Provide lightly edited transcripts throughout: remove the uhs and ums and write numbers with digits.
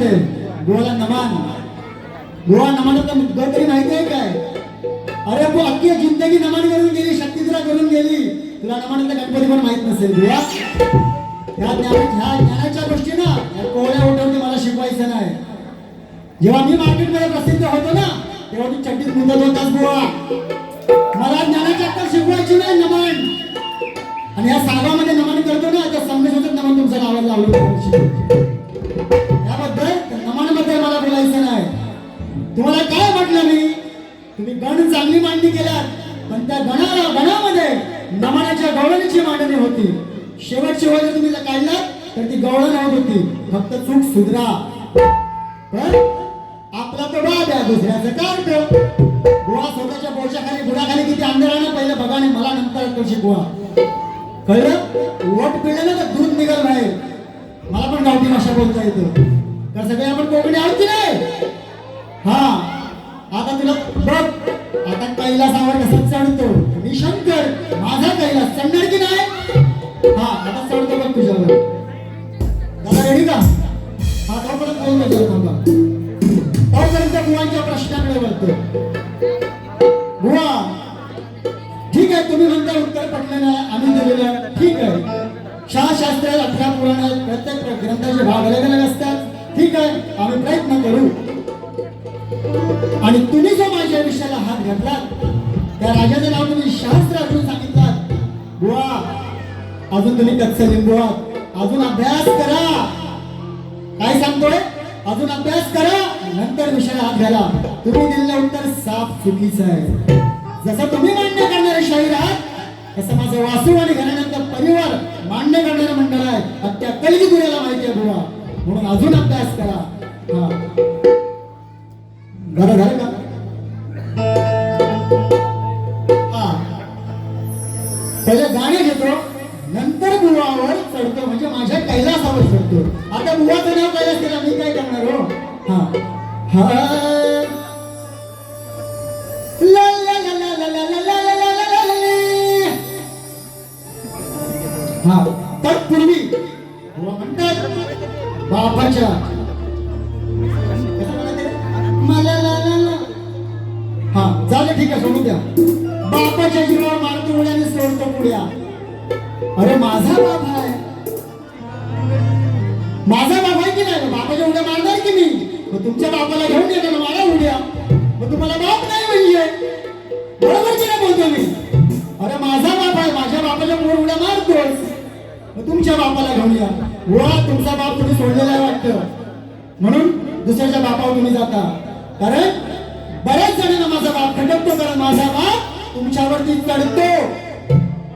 म्हणते गोवाला नमान. गोवा नमानाचा मुद्दा तरी माहिती आहे काय? अरे तू अख्खी जिंदगी नमान करून गेली, शक्ती तुला करून गेली, तुला नमानाचा गणपती पण माहित नसेल. गोवा ह्या ज्ञानाच्या गोष्टी ना या कोवळ्या उठवते मला शिकवायचं नाही. जेव्हा मी मार्केटमध्ये प्रसिद्ध होतो ना तेव्हा तू चड्डीत मुदत होतास बुवा. मला ज्ञानाची अक्कल शिकवायची नाही, नमन. आणि या सागामध्ये नमन करतो ना त्या संमेश्वरात नमन तुमच्या गावात लावलं. याबद्दल नमनाबद्दल मला बोलायचं नाही. तुम्हाला काय म्हटलं मी? तुम्ही गण चांगली मांडणी केलात पण त्या गणामध्ये नमनाच्या गवळणीची मांडणी होती. शेवट जर तुम्ही काढला तर ती गवळण होत होती. फक्त चूक सुधरा. पण आपला तो बाब आहे, दुसऱ्याचं कार्ट. गोवा स्वतःच्या बोलच्याखाली बुडाखाली किती अंधार आहे ना पहिलं बघा आणि मला नंतर तो शिकवा. कळलं? वोट पिळलं ना तर दूध निघाल बाहेर. मला पण गावठी भाषा बोलता येतं. तर सगळे आपण कोकणी आहोत की नाही? हा आता तुला बघ, आता कैलासावर कसा चढतो मी शंकर, माझा कैलास चढणार की नाही? हा आता चढतो बघ तुझ्यावर. दादा रेडी का? हा तोपर्यंत बोल नका थांबा. तोपर्यंत बुवांच्या प्रश्नाकडे वळतो. बुवा ठीक आहे, तुम्ही म्हणता उत्तर पटलं नाही, आम्ही दिलेलं ठीक आहे. शास्त्रात 18 पुराणात प्रत्येक ग्रंथाचे भाग अलग अलग असतात. ठीक आहे, आम्ही प्रयत्न करू. आणि तुम्ही जो माझ्या विषयाला हात घातला त्या राजाचं नाव तुम्ही शास्त्र अजून सांगितलात. बुवा अजून तुम्ही कच्च लिंबू आहात. अजून अभ्यास करा. काय सांगतोय? अजून अभ्यास करा नंतर विषयाला हात घाला. तुम्ही दिलेलं उत्तर साफ चुकीचं आहे. जसं तुम्ही मान्य करणारे शाहीर आहात तसं माझं वासू आणि घराण्याचा परिवार मान्य करणारं मंडळ आहे. अत्या कलगीतुऱ्याला माहिती आहे बुवा. म्हणून अजून अभ्यास करा. हा झालं का? हा पहिलं गाणे घेतो नंतर बुवावर चढतो, म्हणजे माझ्या कैलासावर चढतो. आता बुवाचं नाव कैलास केला मी काय करणार हो? हा हा ला ला ला ला ला ला ला ला ला ला ला. हा तत्पूर्वी बुवा म्हणतात बापाच्या मला ला ला ला. हा झालं ठीक आहे, सोडून द्या. बापाच्या जीवावर मारतो उड्याने सोडतो पुढ्या. अरे माझा बाप आहे, माझा बाप आहे की नाही? बापाच्या उड्या मारणार की मी? मग तुमच्या बापाला घेऊन येतो ना मला उड्या. मग तुम्हाला बाप नाही म्हणजे बरोबर की नाही बोलतो मी? अरे माझा बाप आहे, माझ्या बापाच्या मोर उड्या मारतोस. मग तुमच्या बापाला घेऊन या. वा तुमचा बाप तुम्ही सोडलेला आहे वाटतं, म्हणून दुसऱ्याच्या बापावर तुम्ही जाता. कारण बऱ्याच जणांना माझा बाप खटकतो, कारण माझा बाप तुमच्यावरती चढतो.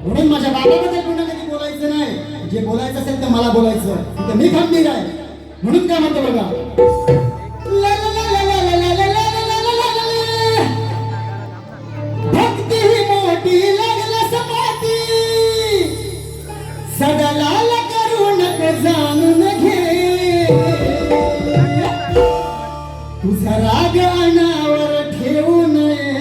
म्हणून माझ्या बाबाबद्दल पुन्हा कधी बोलायचं नाही. जे बोलायचं असेल ते मला बोलायचं, तिथे मी खंबीर आहे. म्हणून काय म्हणतो बघा, भक्ती ही मोठी लागला समाती, सदलाल करू नको जाणून घे, तुझा राग अनावर ठेवू नये.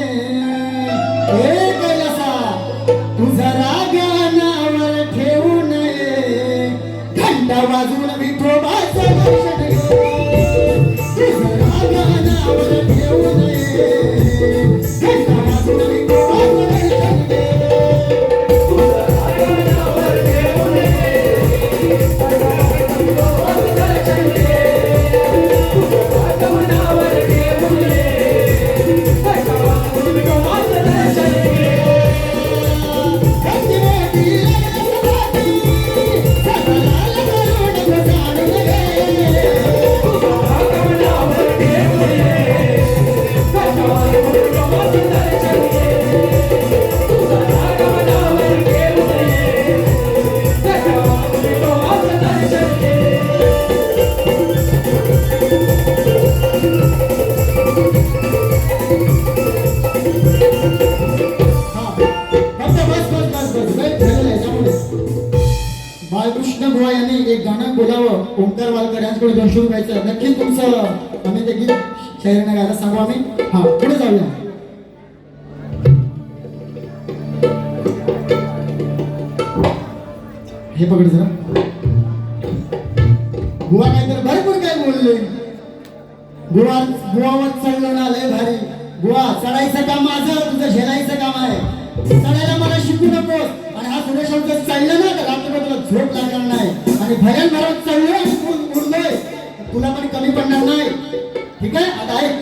तुझा राग अनावर ठेवू नये, घंटा वाजून विठोबाचं दर्शन घे. तुझा राग अनावर ठेवू नये, घंटा वाजून विठोबाचं दर्शन घे. तुझा राग अनावर ठेवू नये, घंटा वाजून विठोबाचं दर्शन घे. तुझा राग अनावर ठेवू नये, घंटा वाजून विठोबाचं दर्शन घे. बाळकृष्ण बुवा यांनी एक गाणं बोलावं ओंकार वालकर यांच्याकडे 200 रुपयाचं. नक्की तुमचं आम्ही ते गीत शाहिराने गायला सांगू आम्ही. हा पुढे जाऊया. हे पकड जरा. बुवा काय तर भरपूर काय बोलले. बुवा बुवावर चढलो ना लय भारी. बुवा चढायचं काम माझं, तुझं झेलायचं काम आहे. चढायला मला शिकू नकोस. आणि हा पुढे शब्द चढलं ना तर रात्रभर तुला झोप लागणार नाही. आणि भयान भरात चढलोय आणि उडलोय तुला पण कमी पडणार नाही. ठीक आहे आता ऐक.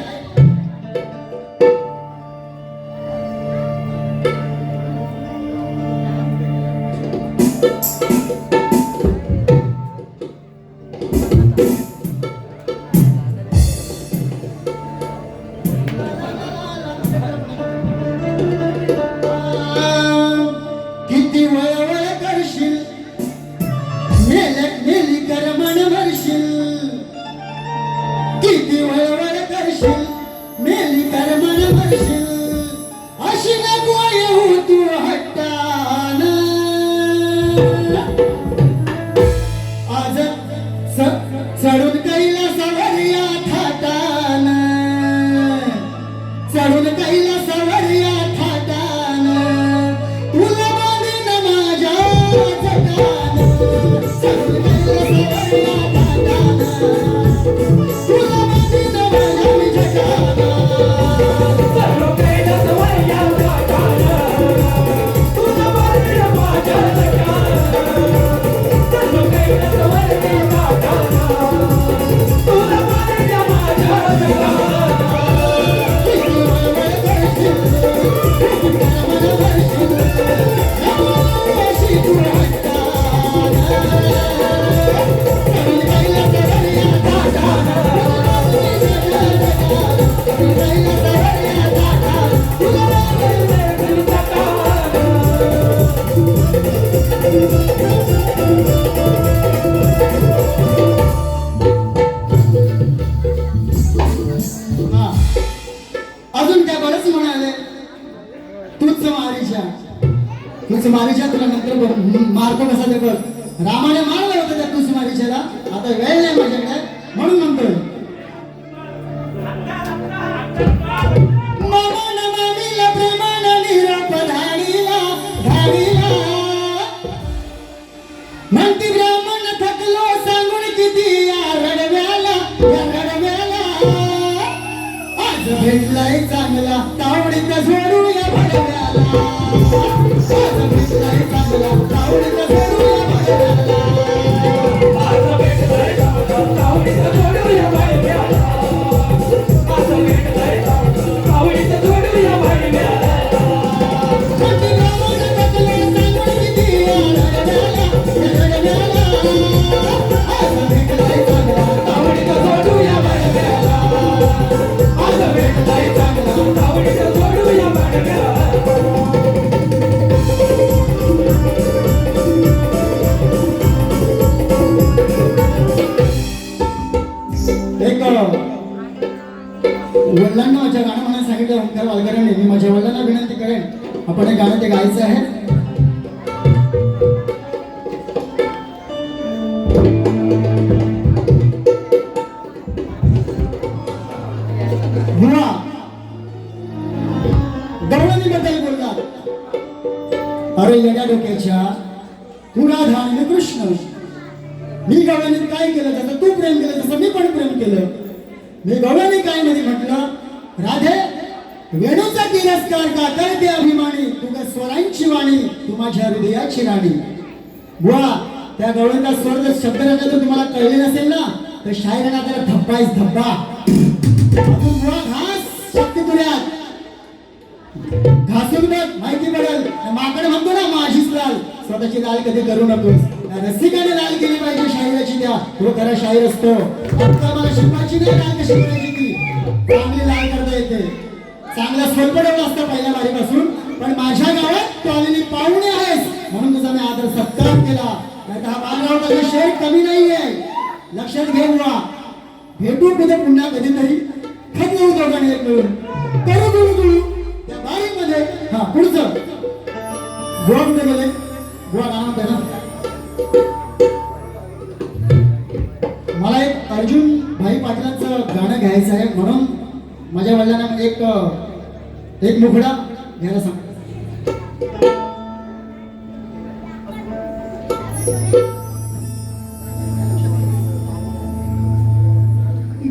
किती वळवळ करशील, मेली करमण भरशील. किती वळवळ करशील, मेली करमण भरशील. अशी नको येऊ तू हट्टान. आज चढून कैलासावर या थाटान. चढून कैलासावर या थाटान. तुला बांधीन माझ्या जटान. चढून कैलासावर या थाटान. तुला बांधीन माझ्या जटान. चढून कैलासावर या थाटान. तुला बांधीन माझ्या जटान. चढून कैलासावर या थाटान. तुला बांधीन माझ्या जटान. अजून काय बरंच म्हणाले. तूच मारीच्या तुला नंतर मारतो कसा ते बघ. रामाने मारलं होतं त्या तूच मारीच्याला. आता वेळ नाही माझ्याकडे म्हणून म्हणतोय. मामान मामीला प्रेमानं निरोप धाडीला धाडीला. म्हणती ब्राह्मण थकलो सांगून किती या रडव्याला या रडव्याला. आज भेटलाय चांगला तावडीत जोडूया भडव्याला. आज भेटलाय चांगला तावडीत जोडूया भडव्याला. आज भेटलाय चांगला तावडीत जोडूया भडव्याला. आज भेटलाय चांगला तावडीत जोडूया भडव्याला. म्हणती ब्राह्मण थकलो सांगून किती या रडव्याला या रडव्याला. आज भेटलाय चांगला तावडीत जोडूया भडव्याला. आज भेटलाय चांगला तावडीत जोडूया भडव्याला. एक वडिलांना माझ्या गाणं म्हणायला सांगितलं ओंकार वालकरांनी. मी माझ्या वडिलांना विनंती करेन आपण हे गाणं ते गायचं आहे. बुवा गवळणीबद्दल बोलला. अरे येड्या डोक्याच्या तू राधा आणि मी कृष्ण. मी गवळणीत काय केलं जसं तू प्रेम केलं तसं मी पण प्रेम केलं. मी गवळणी काय मध्ये म्हटलं राधे वेणूचा तिरस्कार का करते अभिमानी. तू का स्वरांची वाणी तू माझ्या हृदयाची राणी. बुवा त्या गवळणीचा स्वर जर शब्दरचना जर तुम्हाला कळले नसेल ना तर शायरांना त्याला धप्पाच धप्पा. अजून बुवा घास शक्ती तुऱ्यात घासून बघ माहिती पडेल. माकड म्हणतो ना माझीच लाल स्वतःची लाल कधी करू नकोस. रसिकाने लाल केली पाहिजे शाहिराची. द्या तो खरा शाहीर असतो. आता मला शिकवायची नाही लाल कशी करायची ती. चांगली लाल करता येते. चांगला स्वल्पडवलं असतं पहिल्या बारीपासून. पण माझ्या गावात तू आलेली पाहुणे आहेस म्हणून तुझा मी आदर सत्कार केला. नाही तर हा बालराव शेर कमी नाहीये. लक्षात घे बुवा. भेटू कुठे पुन्हा कधीतरी. खत येऊ दोघांनी एक मिळून करू तुळू तुळू त्या बारीमध्ये. हा पुढचं बुवा कुठे गेले. बुवा गाणं म्हणते ना. मला एक अर्जुन भाई पाटलांचं गाणं घ्यायचं आहे म्हणून माझ्या वडिलांना एक मुखडा घ्यायला सांग.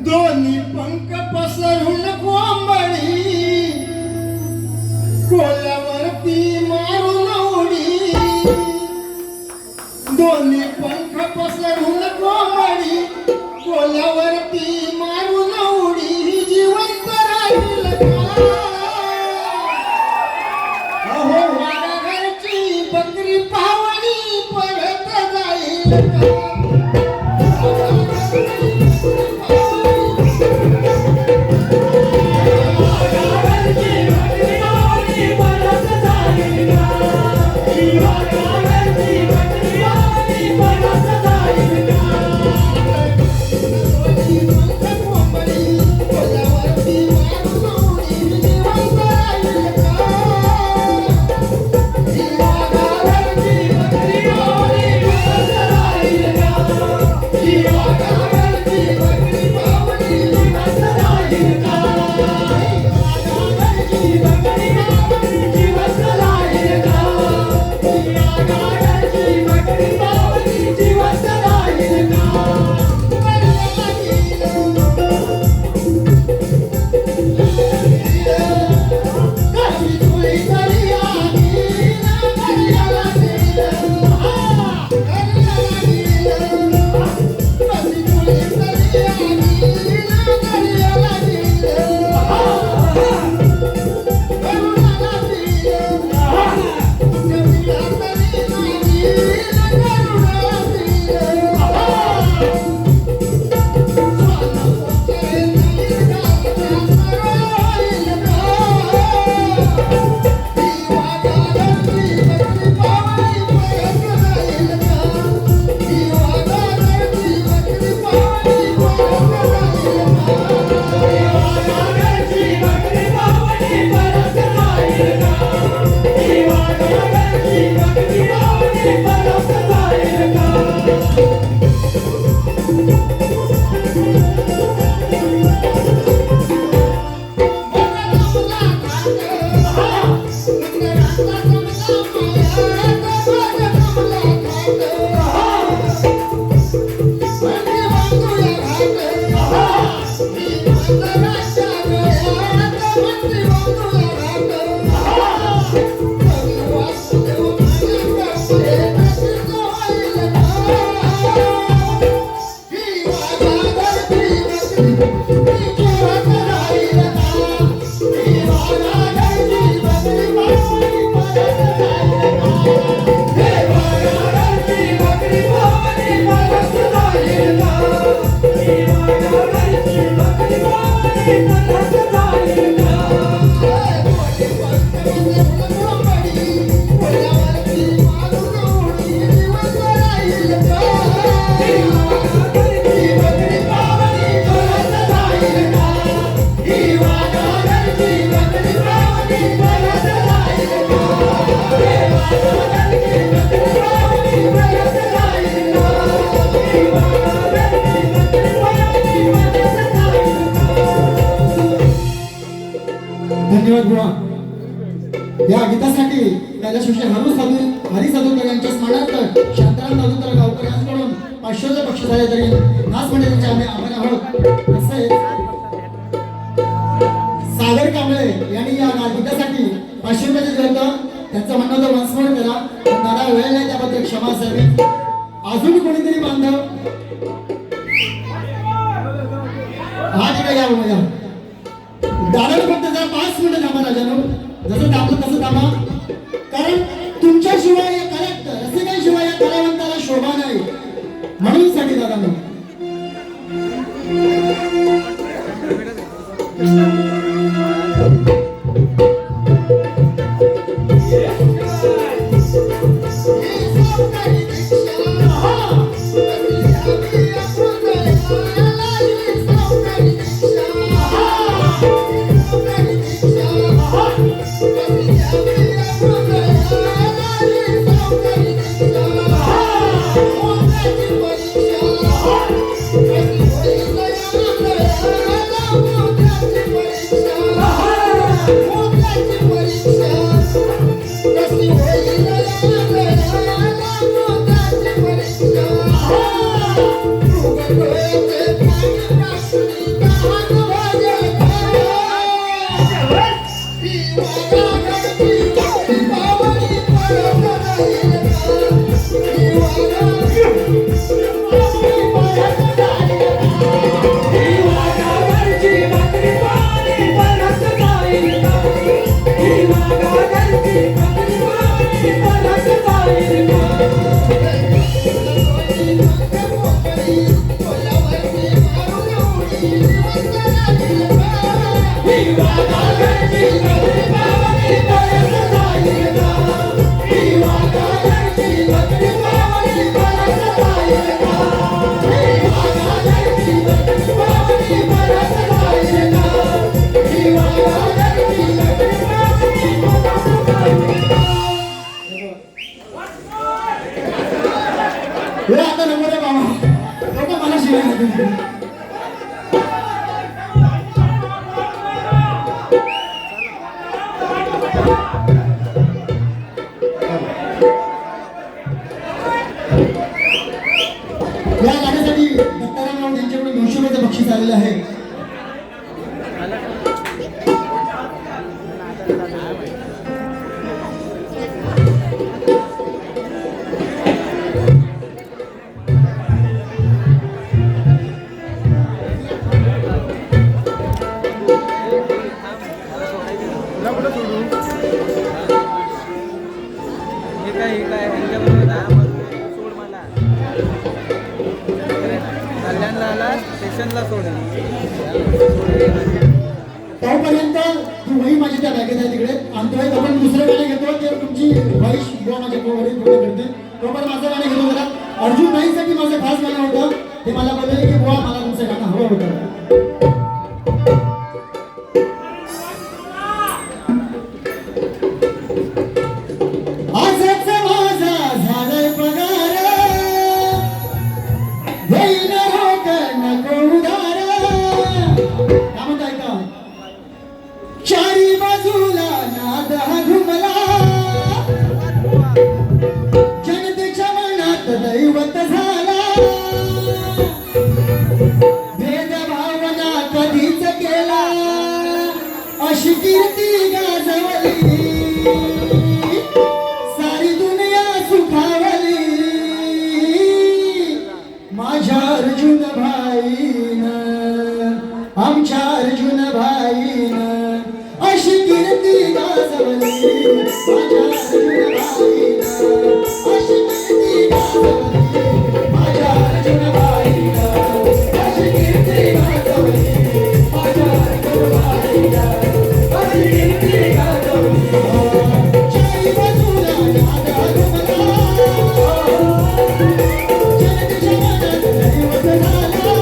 दोन्ही पंख पसरून कोंबडी कोल्यावरती मारून उडी दोन्ही पंख पसरून कोंबडी कोल्यावरती मारून उडी जिवंत राहील का अहो वाघाघरची बकरी पावणी परत जाईल का धन्यवाद बुवा. या गीतासाठी कैलासवासी हरी साधूकर यांच्या स्मरणार्थ शांताराम दादूकर गावकर यांच्याकडून 500चं बक्षीस आहे. तरी नाच मंडळींचे आम्ही आभार आहोत. तसेच सागर कांबळे यांनी या गीतासाठी 500 रुपयाचे दिलं होतं. त्यांचं म्हणणं होतं वंशमोड करा, पण दादा वेळ नाही, त्याबद्दल क्षमा असावी. अजून कोणीतरी बांधव हा ठीक आहे, या बघूया. दादा फक्त जरा 5 मिनिटं थांबा राजानो. जसं थांबलं तसं थांबा, कारण तुमच्याशिवाय या कलाकार रसिकांशिवाय या कलावंताला शोभा नाही. म्हणून साठी दादा हे आता नको रे बाबा लोक मला शिवाय देतील. या गाण्यासाठी दत्ताराम यांच्याकडून 200 रुपयाचं बक्षीस आलेलं आहे. स्टेशनला सोडेल तोपर्यंत ती वही माझी त्या बॅगेत आहे तिकडे आणतोय. आपण दुसरं गाणं घेतो ते तुमची वही बुवा माझ्या वडील पूर्ण करते. तोपर्यंत माझं गाणं घेतो जरा. अर्जुन नाईसाठी माझं खास गाणं होतं. ते मला बोलले की बुवा मला तुमचं गाणं हवं होतं. आजच माझा झालाय पगार देईन रोकड नको उधार. काय म्हणताय का? चारी बाजूला नाद हा घुमला जनतेच्या मनात दैवत झाला. भेदभावना कधीच केला अशी कीर्ती गाजवली. सारी दुनिया सुखावली माझ्या अर्जुन भाईन आमच्या अर्जुन भाईन अशी कीर्ती गाजवली. माझ्या अर्जुन भाईन अशी कीर्ती गाजवली. माझ्या अर्जुन भाईन अशी कीर्ती गाजवली. माझ्या अर्जुन भाईन अशी कीर्ती गाजवली. चारी बाजूला नाद घुमला जनतेच्या मनात दैवत झाला.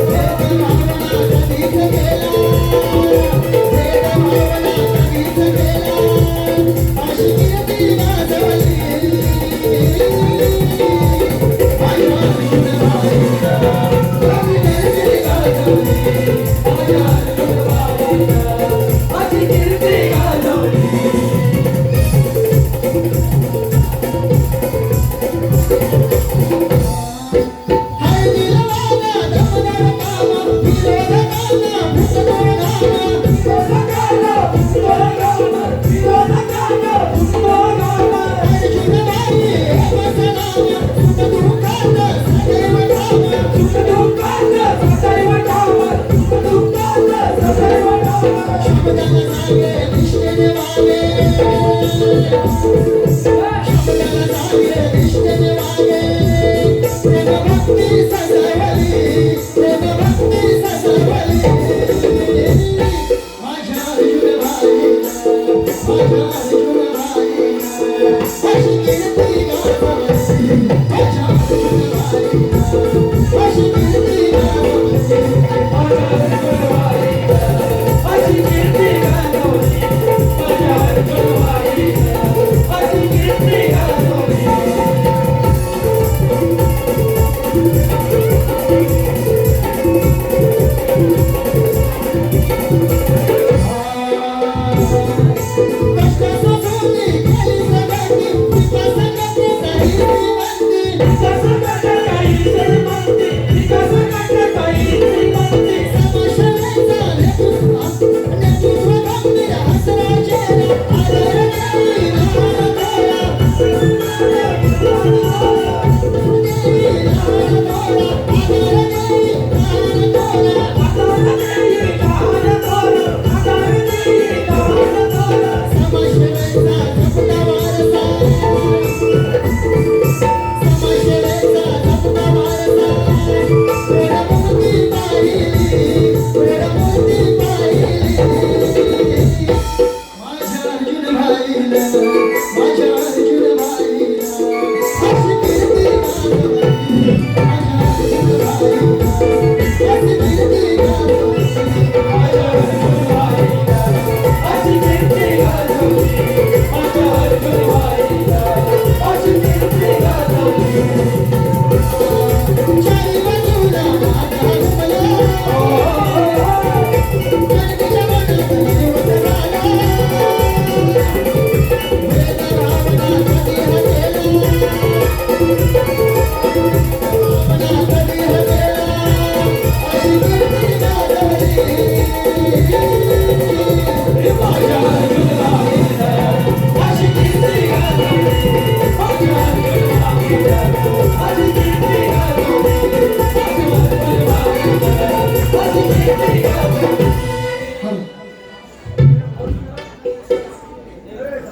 भेदभावना कधीच गेला कधीच गेला अशी कीर्ती गाजवली. माझ्या अर्जुन भाईन अशी कीर्ती गाजवली. माझ्या अर्जुन भाईन अशी कीर्ती गाजवली. हाय दिलवाना दमदार कामा विरोधकांना भूतदोडाना. अर्जुन भाई हे माझं नाव सुखदुःखात सदैव ठाम. शब्दाला जागे निष्ठेने वागे. शब्दाला जागे निष्ठेने वागे. प्रेम भक्ती सजवली. प्रेम भक्ती सजवली. माझ्या अर्जुन भाईन माझ्या अर्जुन भाईन अशी कीर्ती गाजवली. माझ्या अर्जुन भाईन अशी कीर्ती गाजवली. माझ्या अर्जुन भाईन अशी कीर्ती गाजवली. माझ्या अर्जुन भाईन अशी कीर्ती गाजवली.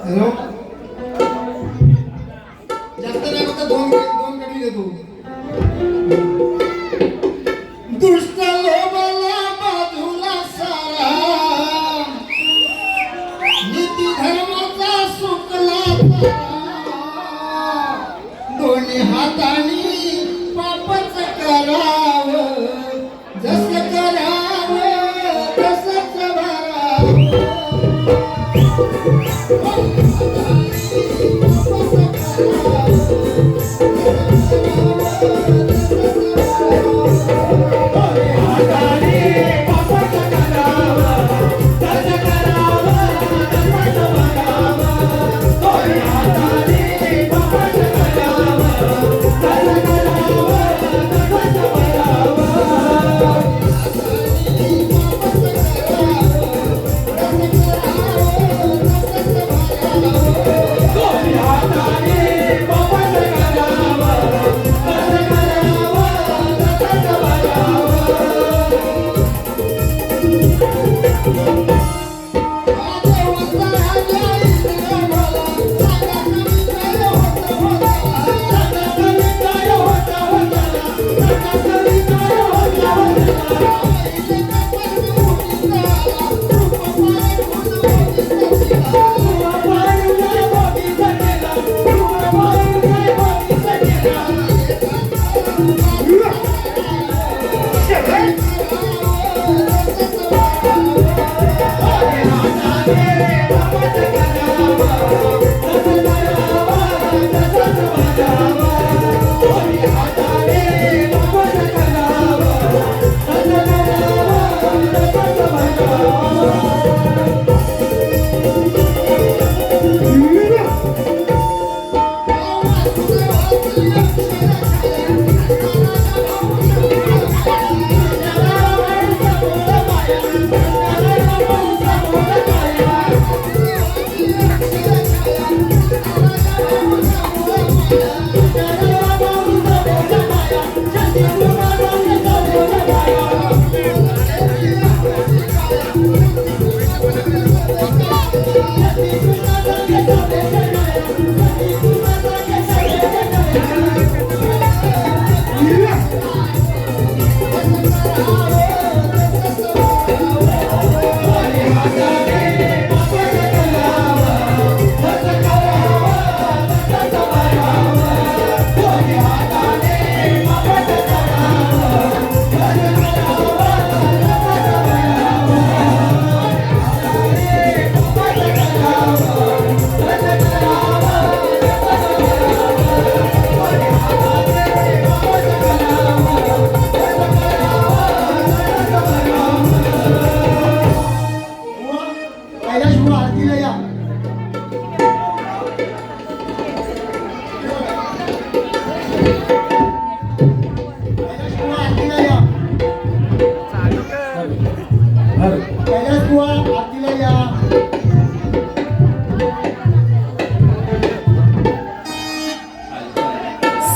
हॅलो जास्त नाही फक्त दोन कडी देतो दुष्ट लोभाला बाजूला सारा नीती धर्माचा सुकला तारा दोन्ही हाताने पापच करावं जसं करावं तसंच भरावं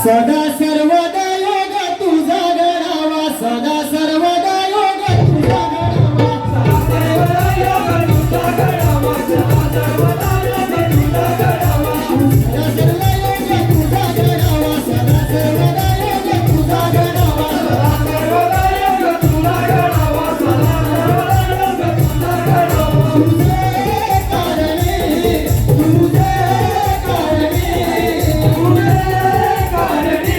सदा सर्वदा योग तुझा गणावा सदा सर्वदा योग तुझा गणावा सदा सर्वदा योग तुझा गणावा सदा सर्वदा योग तुझा गणावा सदा सर्वदा योग तुझा गणावा सदा सर्वदा योग तुझा गणावा सदा सर्वदा योग तुझा गणावा सदा सर्वदा योग तुझा गणावा तुझे कारणे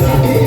राधी